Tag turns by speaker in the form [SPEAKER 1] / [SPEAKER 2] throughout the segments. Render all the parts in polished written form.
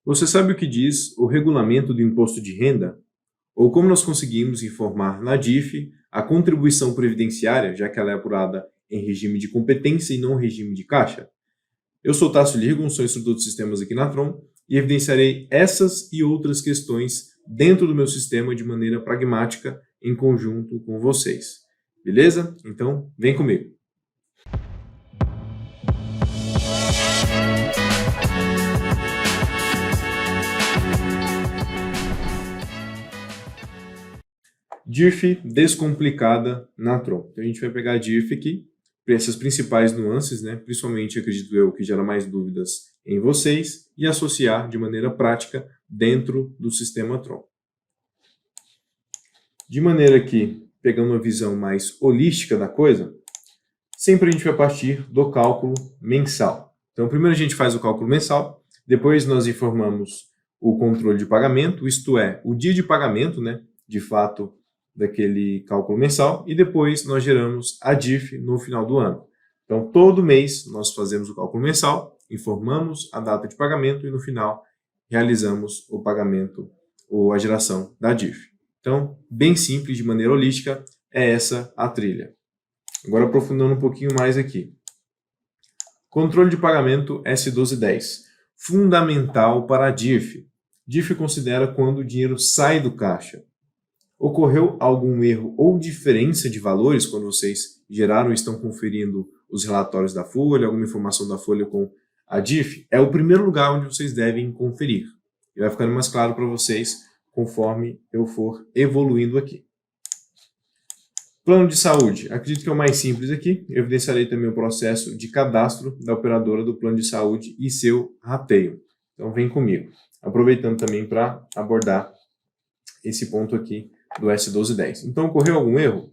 [SPEAKER 1] Você sabe o que diz o regulamento do imposto de renda? Ou como nós conseguimos informar na DIF a contribuição previdenciária, já que ela é apurada em regime de competência e não regime de caixa? Eu sou Tássio Lirgon, sou instrutor de sistemas aqui na Tron e evidenciarei essas e outras questões dentro do meu sistema de maneira pragmática em conjunto com vocês. Beleza? Então, vem comigo. DIRF descomplicada na Tron. Então a gente vai pegar a DIRF aqui, essas principais nuances, principalmente acredito eu que gera mais dúvidas em vocês, e associar de maneira prática dentro do sistema Tron. De maneira que, pegando uma visão mais holística da coisa, sempre a gente vai partir do cálculo mensal. Então primeiro a gente faz o cálculo mensal, depois nós informamos o controle de pagamento, isto é, o dia de pagamento, de fato, daquele cálculo mensal, e depois nós geramos a DIRF no final do ano. Então, todo mês nós fazemos o cálculo mensal, informamos a data de pagamento e no final realizamos o pagamento ou a geração da DIRF. Então, bem simples, de maneira holística, é essa a trilha. Agora, aprofundando um pouquinho mais aqui. Controle de pagamento S1210. Fundamental para a DIRF. DIRF considera quando o dinheiro sai do caixa. Ocorreu algum erro ou diferença de valores quando vocês geraram e estão conferindo os relatórios da Folha, alguma informação da Folha com a DIRF? É o primeiro lugar onde vocês devem conferir. E vai ficando mais claro para vocês conforme eu for evoluindo aqui. Plano de saúde. Acredito que é o mais simples aqui. Eu evidenciarei também o processo de cadastro da operadora do plano de saúde e seu rateio. Então vem comigo. Aproveitando também para abordar esse ponto aqui do S1210. Então, ocorreu algum erro?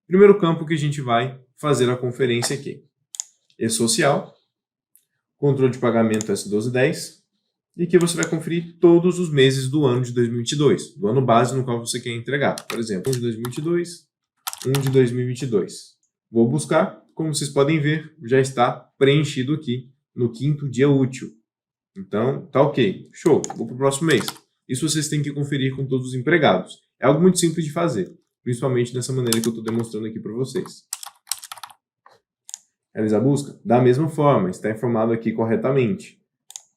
[SPEAKER 1] Primeiro campo que a gente vai fazer a conferência aqui. E-social, controle de pagamento S1210, e que você vai conferir todos os meses do ano de 2022, do ano base no qual você quer entregar. Por exemplo, 1 de 2022, 1 de 2022. Vou buscar, como vocês podem ver, já está preenchido aqui no 5º dia útil. Então, tá ok. Show. Vou para o próximo mês. Isso vocês têm que conferir com todos os empregados. É algo muito simples de fazer, principalmente dessa maneira que eu estou demonstrando aqui para vocês. Realizar a busca? Da mesma forma, está informado aqui corretamente.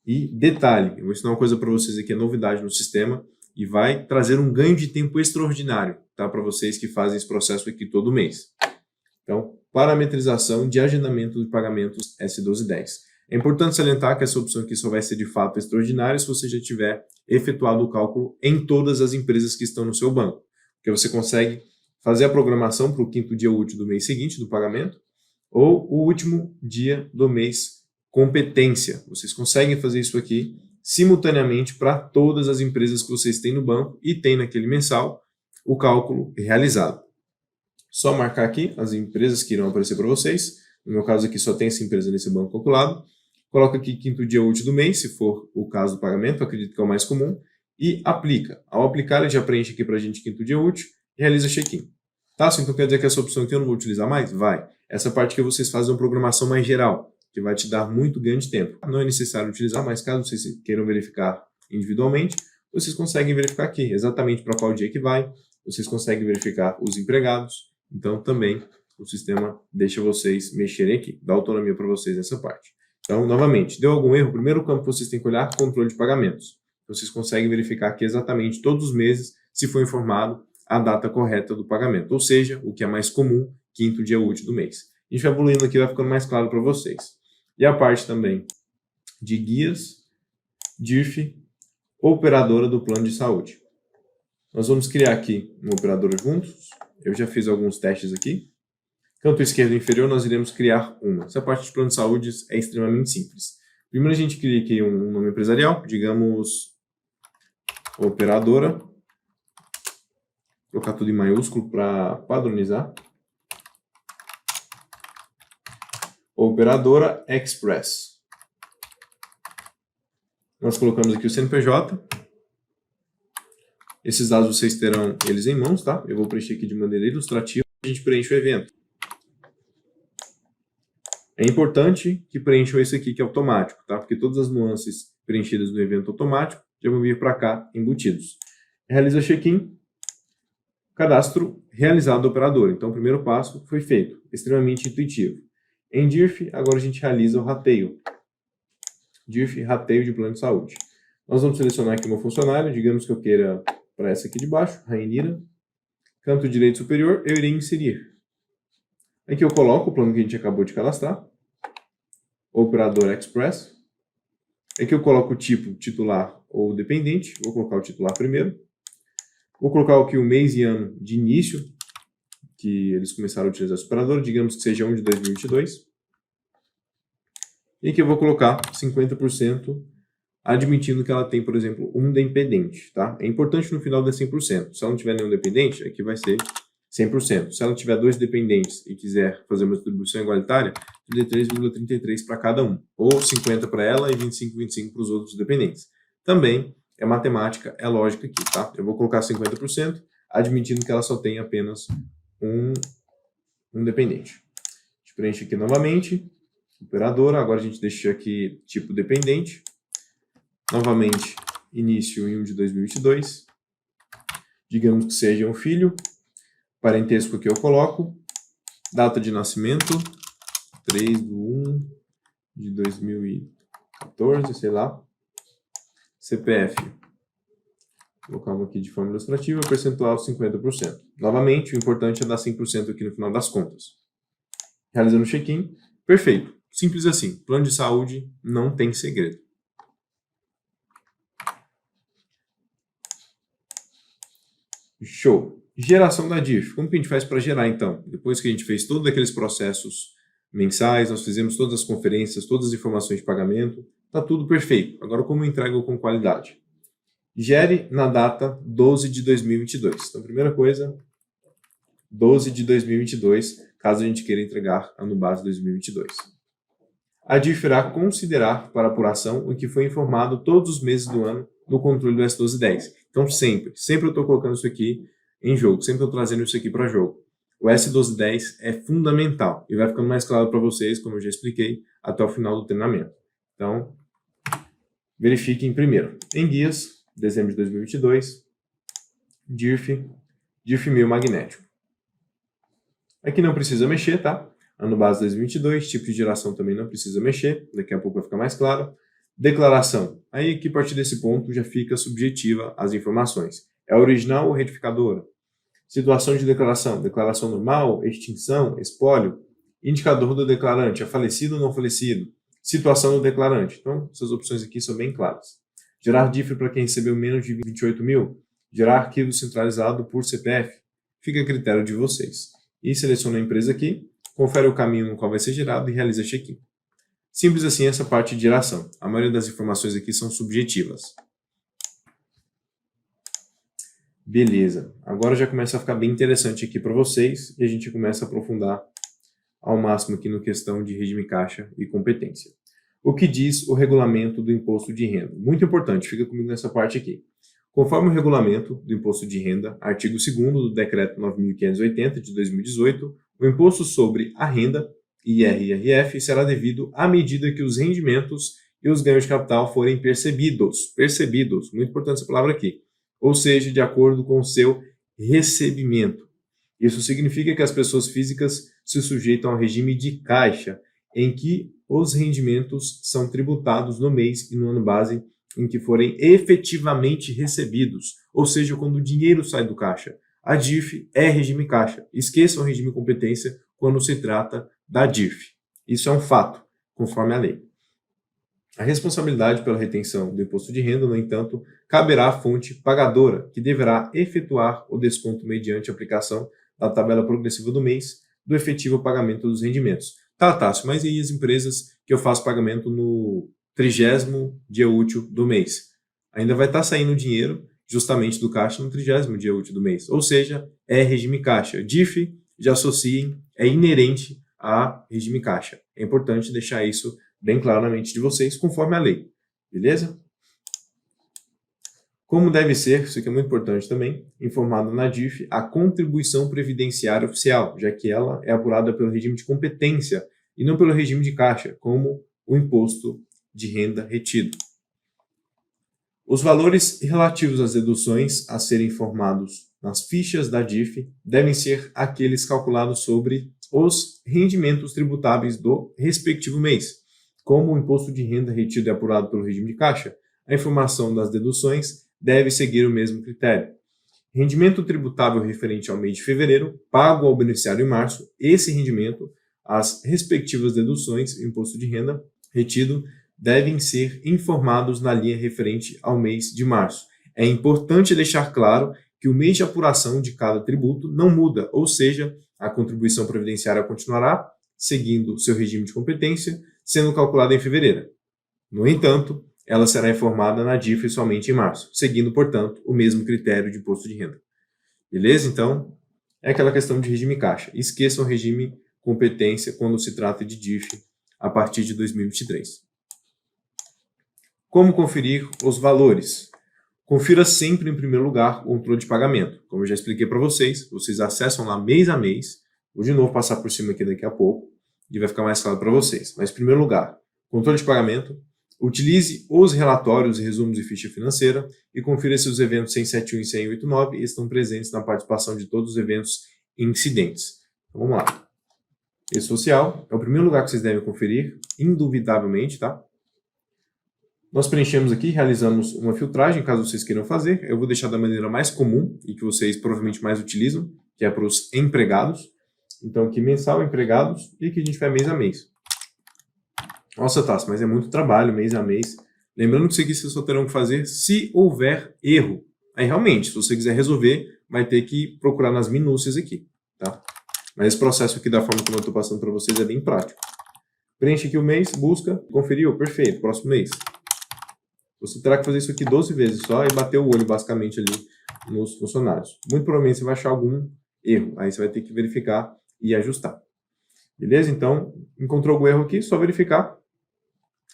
[SPEAKER 1] E detalhe, eu vou ensinar uma coisa para vocês aqui, é novidade no sistema, e vai trazer um ganho de tempo extraordinário, tá? Para vocês que fazem esse processo aqui todo mês. Então, parametrização de agendamento de pagamentos S1210. É importante salientar que essa opção aqui só vai ser de fato extraordinária se você já tiver efetuado o cálculo em todas as empresas que estão no seu banco. Porque você consegue fazer a programação para o 5º dia útil do mês seguinte do pagamento ou o último dia do mês competência. Vocês conseguem fazer isso aqui simultaneamente para todas as empresas que vocês têm no banco e tem naquele mensal o cálculo realizado. Só marcar aqui as empresas que irão aparecer para vocês. No meu caso aqui só tem essa empresa nesse banco calculado. Coloca aqui 5º dia útil do mês, se for o caso do pagamento, acredito que é o mais comum, e aplica. Ao aplicar, ele já preenche aqui para a gente 5º dia útil e realiza check-in. Tá? Então quer dizer que essa opção aqui eu não vou utilizar mais? Vai. Essa parte que vocês fazem uma programação mais geral, que vai te dar muito ganho de tempo. Não é necessário utilizar, mas caso vocês queiram verificar individualmente, vocês conseguem verificar aqui exatamente para qual dia que vai, vocês conseguem verificar os empregados, então também o sistema deixa vocês mexerem aqui, dá autonomia para vocês nessa parte. Então, novamente, deu algum erro? O primeiro campo que vocês têm que olhar, controle de pagamentos. Vocês conseguem verificar aqui exatamente todos os meses se foi informado a data correta do pagamento, ou seja, o que é mais comum, 5º dia útil do mês. A gente vai evoluindo aqui, vai ficando mais claro para vocês. E a parte também de guias, DIRF, operadora do plano de saúde. Nós vamos criar aqui uma operadora juntos. Eu já fiz alguns testes aqui. Canto esquerdo inferior, nós iremos criar uma. Essa parte de plano de saúde é extremamente simples. Primeiro a gente cria aqui um nome empresarial, digamos operadora. Vou colocar tudo em maiúsculo para padronizar. Operadora Express. Nós colocamos aqui o CNPJ. Esses dados vocês terão eles em mãos, tá? Eu vou preencher aqui de maneira ilustrativa. A gente preenche o evento. É importante que preencham esse aqui, que é automático, tá? Porque todas as nuances preenchidas no evento automático, já vão vir para cá embutidos. Realiza check-in, cadastro realizado do operador. Então, o primeiro passo foi feito, extremamente intuitivo. Em DIRF, agora a gente realiza o rateio. DIRF, rateio de plano de saúde. Nós vamos selecionar aqui uma funcionária, digamos que eu queira para essa aqui de baixo, Rainira. Canto direito superior, eu irei inserir. Aqui eu coloco o plano que a gente acabou de cadastrar. Operador Express. Aqui eu coloco o tipo titular ou dependente. Vou colocar o titular primeiro. Vou colocar aqui o mês e ano de início, que eles começaram a utilizar esse operador, digamos que seja 1 de 2022. E aqui eu vou colocar 50%, admitindo que ela tem, por exemplo, um dependente, tá? É importante no final dar 100%. Se ela não tiver nenhum dependente, aqui vai ser 100%. Se ela tiver 2 dependentes e quiser fazer uma distribuição igualitária, 33,33 para cada um. Ou 50 para ela e 25,25 para os outros dependentes. Também é matemática, é lógica aqui, tá? Eu vou colocar 50%, admitindo que ela só tem apenas um dependente. A gente preenche aqui novamente. Operadora, agora a gente deixa aqui tipo dependente. Novamente, início em 1 de 2022. Digamos que seja um filho. Parentesco aqui eu coloco. Data de nascimento, 3/1 de 2014, sei lá. CPF. Vou colocar aqui de forma ilustrativa, percentual 50%. Novamente, o importante é dar 100% aqui no final das contas. Realizando o check-in, perfeito. Simples assim. Plano de saúde não tem segredo. Show. Geração da DIRF. Como que a gente faz para gerar, então? Depois que a gente fez todos aqueles processos mensais, nós fizemos todas as conferências, todas as informações de pagamento, está tudo perfeito. Agora, como eu entrego com qualidade? Gere na data 12 de 2022. Então, primeira coisa, 12 de 2022, caso a gente queira entregar ano base 2022. A DIRF irá considerar para apuração o que foi informado todos os meses do ano no controle do S1210. Então, sempre eu estou colocando isso aqui em jogo, sempre estou trazendo isso aqui para jogo. O S1210 é fundamental e vai ficando mais claro para vocês, como eu já expliquei, até o final do treinamento. Então, verifiquem primeiro. Em guias, dezembro de 2022, DIRF meio magnético. Aqui não precisa mexer, tá? Ano base 2022, tipo de geração também não precisa mexer, daqui a pouco vai ficar mais claro. Declaração. Aí aqui a partir desse ponto já fica subjetiva as informações. É original ou retificadora? Situação de declaração. Declaração normal, extinção, espólio. Indicador do declarante. É falecido ou não falecido? Situação do declarante. Então, essas opções aqui são bem claras. Gerar DIRF para quem recebeu menos de 28 mil. Gerar arquivo centralizado por CPF. Fica a critério de vocês. E seleciona a empresa aqui, confere o caminho no qual vai ser gerado e realiza check-in. Simples assim essa parte de geração. A maioria das informações aqui são subjetivas. Beleza. Agora já começa a ficar bem interessante aqui para vocês e a gente começa a aprofundar ao máximo aqui no questão de regime caixa e competência. O que diz o regulamento do imposto de renda? Muito importante, fica comigo nessa parte aqui. Conforme o regulamento do imposto de renda, artigo 2º do Decreto 9.580 de 2018, o imposto sobre a renda, IR/IRF, será devido à medida que os rendimentos e os ganhos de capital forem percebidos. Percebidos, muito importante essa palavra aqui. Ou seja, de acordo com o seu recebimento. Isso significa que as pessoas físicas se sujeitam ao regime de caixa, em que os rendimentos são tributados no mês e no ano base em que forem efetivamente recebidos, ou seja, quando o dinheiro sai do caixa. A DIRF é regime caixa. Esqueçam o regime competência quando se trata da DIRF. Isso é um fato, conforme a lei. A responsabilidade pela retenção do imposto de renda, no entanto, caberá à fonte pagadora, que deverá efetuar o desconto mediante aplicação da tabela progressiva do mês do efetivo pagamento dos rendimentos. Tá, Tássio, mas e as empresas que eu faço pagamento no 30º dia útil do mês? Ainda vai estar saindo dinheiro justamente do caixa no 30º dia útil do mês. Ou seja, é regime caixa. DIRF, já associem, é inerente a regime caixa. É importante deixar isso bem claro na mente de vocês, conforme a lei. Beleza? Como deve ser, isso aqui é muito importante também, informado na DIRF a contribuição previdenciária oficial, já que ela é apurada pelo regime de competência e não pelo regime de caixa, como o imposto de renda retido. Os valores relativos às deduções a serem informados nas fichas da DIF devem ser aqueles calculados sobre os rendimentos tributáveis do respectivo mês, como o imposto de renda retido e apurado pelo regime de caixa. A informação das deduções deve seguir o mesmo critério. Rendimento tributável referente ao mês de fevereiro, pago ao beneficiário em março, esse rendimento, as respectivas deduções, imposto de renda retido, devem ser informados na linha referente ao mês de março. É importante deixar claro que o mês de apuração de cada tributo não muda, ou seja, a contribuição previdenciária continuará seguindo seu regime de competência, sendo calculada em fevereiro. No entanto, ela será informada na DIF somente em março, seguindo, portanto, o mesmo critério de imposto de renda. Beleza? Então, é aquela questão de regime caixa. Esqueçam o regime competência quando se trata de DIF a partir de 2023. Como conferir os valores? Confira sempre, em primeiro lugar, o controle de pagamento. Como eu já expliquei para vocês, vocês acessam lá mês a mês. Vou de novo passar por cima aqui daqui a pouco e vai ficar mais claro para vocês. Mas, em primeiro lugar, controle de pagamento. Utilize os relatórios e resumos de ficha financeira e confira se os eventos 171 e 189 estão presentes na participação de todos os eventos incidentes. Então, vamos lá. Rede social é o primeiro lugar que vocês devem conferir, indubitavelmente, tá? Nós preenchemos aqui, realizamos uma filtragem, caso vocês queiram fazer. Eu vou deixar da maneira mais comum e que vocês provavelmente mais utilizam, que é para os empregados. Então, aqui mensal, empregados, e aqui a gente vai mês a mês. Nossa, Tassi, mas é muito trabalho, mês a mês. Lembrando que isso aqui vocês só terão que fazer se houver erro. Aí, realmente, se você quiser resolver, vai ter que procurar nas minúcias aqui, tá? Mas esse processo aqui, da forma como eu estou passando para vocês, é bem prático. Preenche aqui o mês, busca, conferiu, perfeito, próximo mês. Você terá que fazer isso aqui 12 vezes só e bater o olho, basicamente, ali nos funcionários. Muito provavelmente você vai achar algum erro. Aí você vai ter que verificar e ajustar. Beleza? Então, encontrou algum erro aqui, só verificar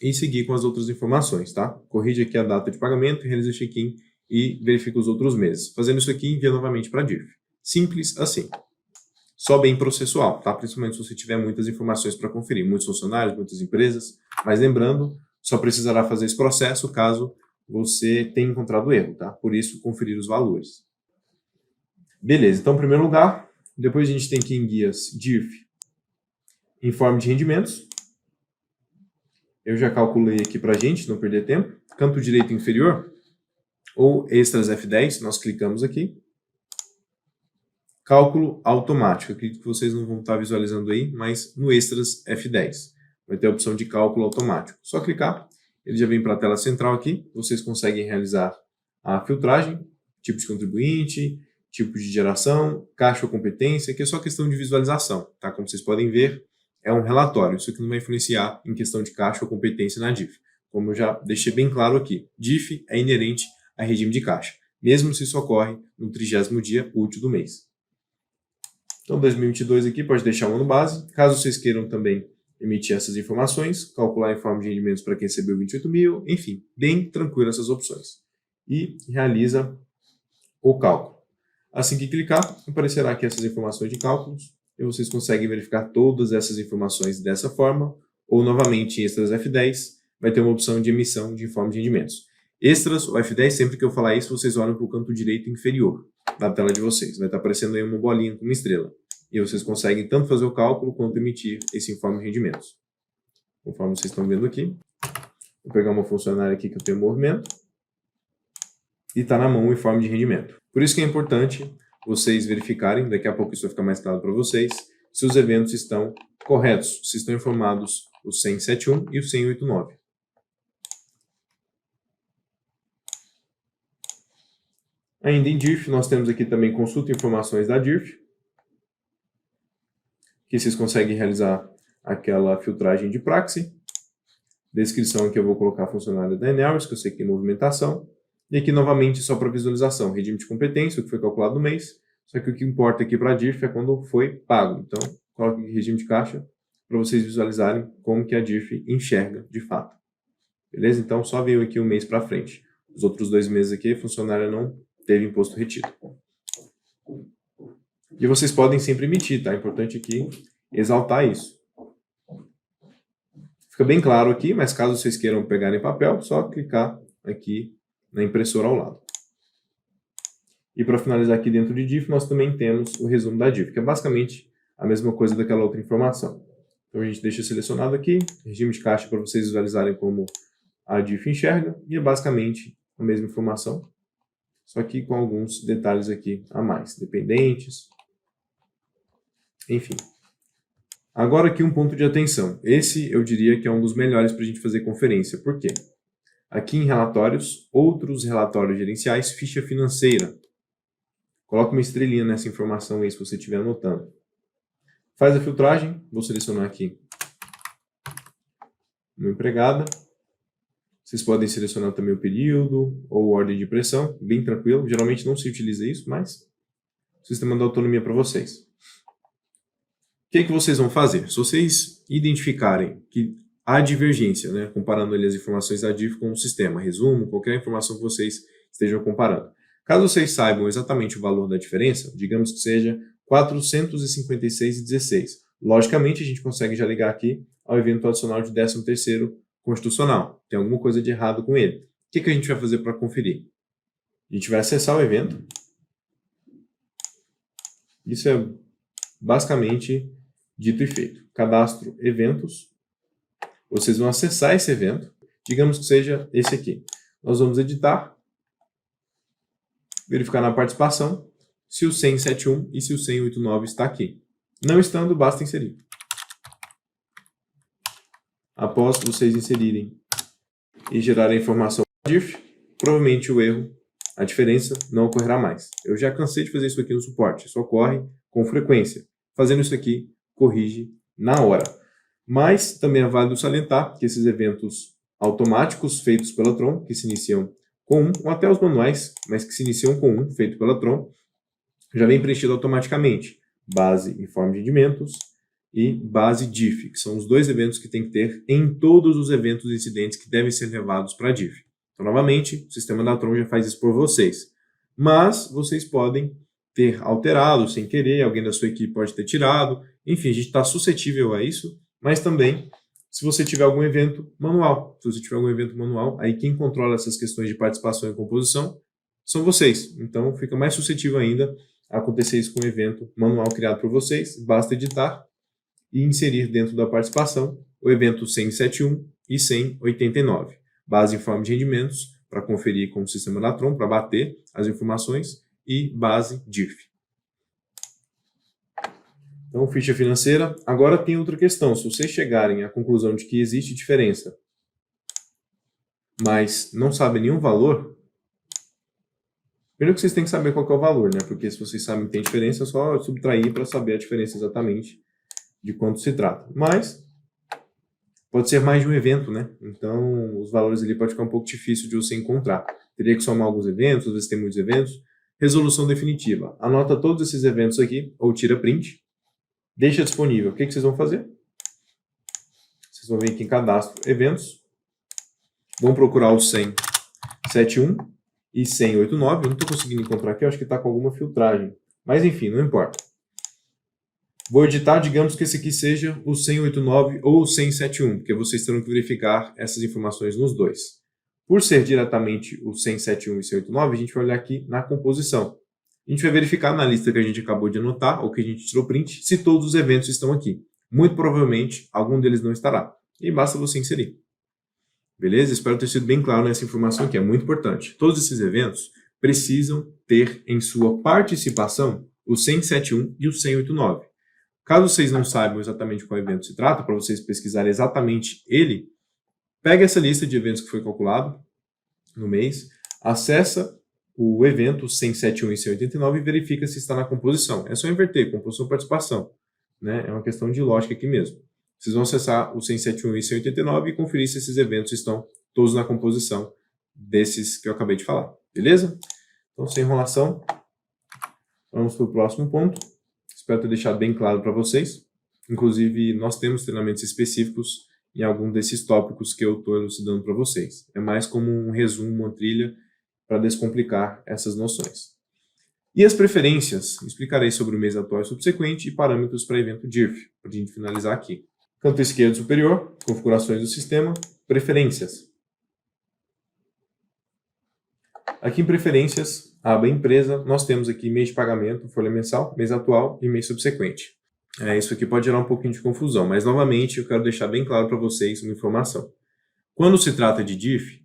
[SPEAKER 1] e seguir com as outras informações, tá? Corrige aqui a data de pagamento, realiza check-in e verifica os outros meses. Fazendo isso aqui, envia novamente para a DIF. Simples assim. Só bem processual, tá? Principalmente se você tiver muitas informações para conferir. Muitos funcionários, muitas empresas. Mas lembrando, só precisará fazer esse processo caso você tenha encontrado erro, tá? Por isso, conferir os valores. Beleza, então, em primeiro lugar, depois a gente tem aqui em guias DIF, informe de rendimentos. Eu já calculei aqui para a gente, não perder tempo. Canto direito inferior, ou extras F10, nós clicamos aqui. Cálculo automático. Acredito que vocês não vão estar visualizando aí, mas no extras F10 vai ter a opção de cálculo automático. Só clicar, ele já vem para a tela central aqui. Vocês conseguem realizar a filtragem, tipo de contribuinte, tipo de geração, caixa ou competência, que é só questão de visualização, tá? Como vocês podem ver, é um relatório. Isso aqui não vai influenciar em questão de caixa ou competência na DIF. Como eu já deixei bem claro aqui, DIF é inerente a regime de caixa, mesmo se isso ocorre no 30º dia útil do mês. Então, 2022 aqui pode deixar um ano base. Caso vocês queiram também emitir essas informações, calcular em forma de rendimentos para quem recebeu 28 mil, enfim, bem tranquilo essas opções. E realiza o cálculo. Assim que clicar, aparecerá aqui essas informações de cálculos e vocês conseguem verificar todas essas informações dessa forma, ou novamente em extras F10, vai ter uma opção de emissão de informe de rendimentos. Extras ou F10, sempre que eu falar isso, vocês olham para o canto direito inferior da tela de vocês. Vai estar aparecendo aí uma bolinha com uma estrela. E vocês conseguem tanto fazer o cálculo quanto emitir esse informe de rendimentos. Conforme vocês estão vendo aqui. Vou pegar uma funcionária aqui que eu tenho movimento. E está na mão o informe de rendimento. Por isso que é importante vocês verificarem, daqui a pouco isso vai ficar mais claro para vocês, se os eventos estão corretos, se estão informados o 171 e o 189. Ainda em DIF, nós temos aqui também consulta informações da DIF, que vocês conseguem realizar aquela filtragem de praxe. Descrição aqui eu vou colocar a funcionária da Enel, que eu sei que tem movimentação. E aqui novamente só para visualização, regime de competência, o que foi calculado no mês. Só que o que importa aqui para a DIF é quando foi pago. Então, coloque aqui regime de caixa para vocês visualizarem como que a DIF enxerga de fato. Beleza? Então, só veio aqui um mês para frente. Os outros 2 meses aqui, a funcionária não teve imposto retido. E vocês podem sempre emitir, tá? É importante aqui exaltar isso. Fica bem claro aqui, mas caso vocês queiram pegar em papel, só clicar aqui na impressora ao lado. E para finalizar aqui dentro de diff, nós também temos o resumo da diff, que é basicamente a mesma coisa daquela outra informação. Então a gente deixa selecionado aqui, regime de caixa para vocês visualizarem como a diff enxerga, e é basicamente a mesma informação, só que com alguns detalhes aqui a mais, dependentes, enfim. Agora aqui um ponto de atenção. Esse eu diria que é um dos melhores para a gente fazer conferência. Por quê? Aqui em relatórios, outros relatórios gerenciais, ficha financeira. Coloca uma estrelinha nessa informação aí se você estiver anotando. Faz a filtragem, vou selecionar aqui uma empregada. Vocês podem selecionar também o período ou ordem de impressão, bem tranquilo. Geralmente não se utiliza isso, mas o sistema dá autonomia para vocês. O que vocês vão fazer? Se vocês identificarem que há divergência, né, comparando ali as informações da diff com o sistema, resumo, qualquer informação que vocês estejam comparando. Caso vocês saibam exatamente o valor da diferença, digamos que seja 456,16. Logicamente, a gente consegue já ligar aqui ao evento adicional de 13º constitucional. Tem alguma coisa de errado com ele. O que a gente vai fazer para conferir? A gente vai acessar o evento. Isso é basicamente dito e feito. Cadastro eventos. Vocês vão acessar esse evento. Digamos que seja esse aqui. Nós vamos editar. Verificar na participação se o 10071 e se o 10089 está aqui. Não estando, basta inserir. Após vocês inserirem e gerarem a informação diff, provavelmente o erro, a diferença, não ocorrerá mais. Eu já cansei de fazer isso aqui no suporte. Isso ocorre com frequência. Fazendo isso aqui, corrige na hora. Mas também é válido salientar que esses eventos automáticos feitos pela Tron, que se iniciam com 1, ou até os manuais, mas que se iniciam com 1, feito pela Tron, já vem preenchido automaticamente. Base informe de rendimentos e base diff, que são os dois eventos que tem que ter em todos os eventos e incidentes que devem ser levados para a diff. Então, novamente, o sistema da Tron já faz isso por vocês. Mas vocês podem ter alterado sem querer, alguém da sua equipe pode ter tirado. Enfim, a gente está suscetível a isso, mas também se você tiver algum evento manual. Se você tiver algum evento manual, aí quem controla essas questões de participação e composição são vocês. Então, fica mais suscetível ainda a acontecer isso com um evento manual criado por vocês. Basta editar e inserir dentro da participação o evento 171 e 189. Base informe de rendimentos, para conferir com o sistema da Tron, para bater as informações, e base diff. Então, ficha financeira. Agora tem outra questão. Se vocês chegarem à conclusão de que existe diferença, mas não sabem nenhum valor, primeiro que vocês têm que saber qual que é o valor, né? Porque se vocês sabem que tem diferença, é só subtrair para saber a diferença exatamente de quanto se trata. Mas pode ser mais de um evento, né? Então, os valores ali pode ficar um pouco difícil de você encontrar. Teria que somar alguns eventos, às vezes tem muitos eventos. Resolução definitiva. Anota todos esses eventos aqui, ou tira print. Deixa disponível. O que vocês vão fazer? Vocês vão vir aqui em cadastro, eventos. Vão procurar o 10071 e 10089. Eu não estou conseguindo encontrar aqui, eu acho que está com alguma filtragem. Mas enfim, não importa. Vou editar, digamos que esse aqui seja o 10089 ou o 10071, porque vocês terão que verificar essas informações nos dois. Por ser diretamente o 10071 e 189, a gente vai olhar aqui na composição. A gente vai verificar na lista que a gente acabou de anotar, ou que a gente tirou print, se todos os eventos estão aqui. Muito provavelmente, algum deles não estará. E basta você inserir. Beleza? Espero ter sido bem claro nessa informação aqui, é muito importante. Todos esses eventos precisam ter em sua participação o 10071 e o 10089. Caso vocês não saibam exatamente qual evento se trata, para vocês pesquisarem exatamente ele, pega essa lista de eventos que foi calculado no mês, acessa o evento 107.1 e 189 e verifica se está na composição. É só inverter, composição e participação. Né? É uma questão de lógica aqui mesmo. Vocês vão acessar o 107.1 e 189 e conferir se esses eventos estão todos na composição desses que eu acabei de falar. Beleza? Então, sem enrolação, vamos para o próximo ponto. Espero ter deixado bem claro para vocês. Inclusive, nós temos treinamentos específicos em algum desses tópicos que eu estou elucidando para vocês. É mais como um resumo, uma trilha, para descomplicar essas noções. E as preferências? Explicarei sobre o mês atual e subsequente e parâmetros para evento DIRF, para a gente finalizar aqui. Canto esquerdo superior, configurações do sistema, preferências. Aqui em preferências, aba empresa, nós temos aqui mês de pagamento, folha mensal, mês atual e mês subsequente. Isso aqui pode gerar um pouquinho de confusão, mas novamente eu quero deixar bem claro para vocês uma informação. Quando se trata de DIF,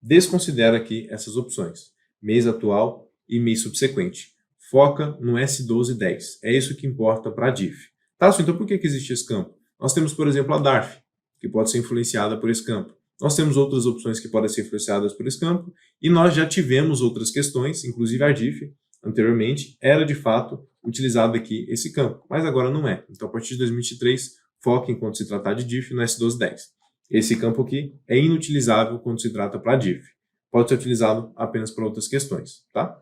[SPEAKER 1] desconsidera aqui essas opções, mês atual e mês subsequente. Foca no S1210, é isso que importa para a DIF. Tássio, então por que existe esse campo? Nós temos, por exemplo, a DARF, que pode ser influenciada por esse campo. Nós temos outras opções que podem ser influenciadas por esse campo, e nós já tivemos outras questões, inclusive a DIF, anteriormente, era de fato utilizado aqui esse campo, mas agora não é. Então, a partir de 2023, foque enquanto se tratar de DIF no S1210. Esse campo aqui é inutilizável quando se trata para a DIF. Pode ser utilizado apenas para outras questões, tá?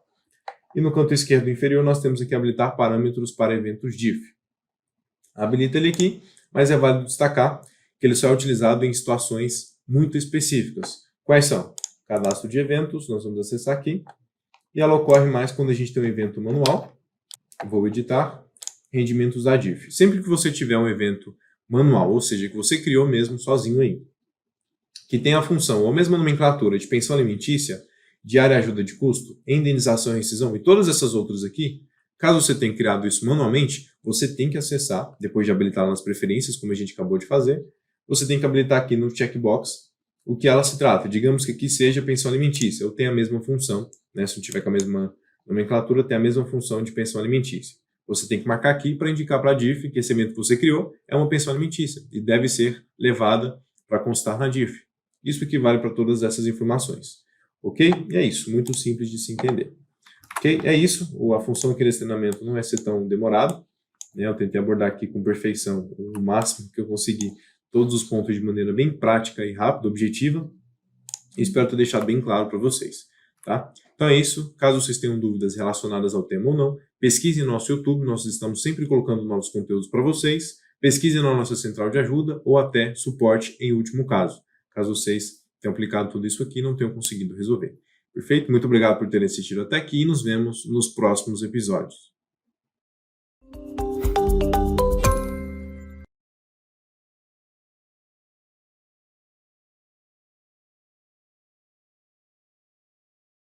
[SPEAKER 1] E no canto esquerdo inferior, nós temos aqui habilitar parâmetros para eventos DIF. Habilita ele aqui, mas é válido destacar que ele só é utilizado em situações muito específicas. Quais são? Cadastro de eventos, nós vamos acessar aqui. E ela ocorre mais quando a gente tem um evento manual. Vou editar, rendimentos da DIF. Sempre que você tiver um evento manual, ou seja, que você criou mesmo sozinho aí, que tem a função ou a mesma nomenclatura de pensão alimentícia, diária ajuda de custo, indenização e rescisão e todas essas outras aqui, caso você tenha criado isso manualmente, você tem que acessar, depois de habilitar nas preferências, como a gente acabou de fazer, você tem que habilitar aqui no checkbox o que ela se trata. Digamos que aqui seja pensão alimentícia, ou tem a mesma função, né? Se não tiver com a mesma nomenclatura, tem a mesma função de pensão alimentícia. Você tem que marcar aqui para indicar para a DIF que esse evento que você criou é uma pensão alimentícia e deve ser levada para constar na DIF. Isso equivale para todas essas informações. Ok? E é isso, muito simples de se entender. Ok? É isso, a função aqui desse treinamento não vai ser tão demorado, né? Eu tentei abordar aqui com perfeição o máximo que eu consegui, todos os pontos de maneira bem prática e rápida, objetiva, e espero ter deixado bem claro para vocês. Tá? Então é isso, caso vocês tenham dúvidas relacionadas ao tema ou não, pesquisem no nosso YouTube, nós estamos sempre colocando novos conteúdos para vocês, pesquisem na nossa central de ajuda ou até suporte em último caso vocês tenham aplicado tudo isso aqui e não tenham conseguido resolver. Perfeito? Muito obrigado por terem assistido até aqui e nos vemos nos próximos episódios.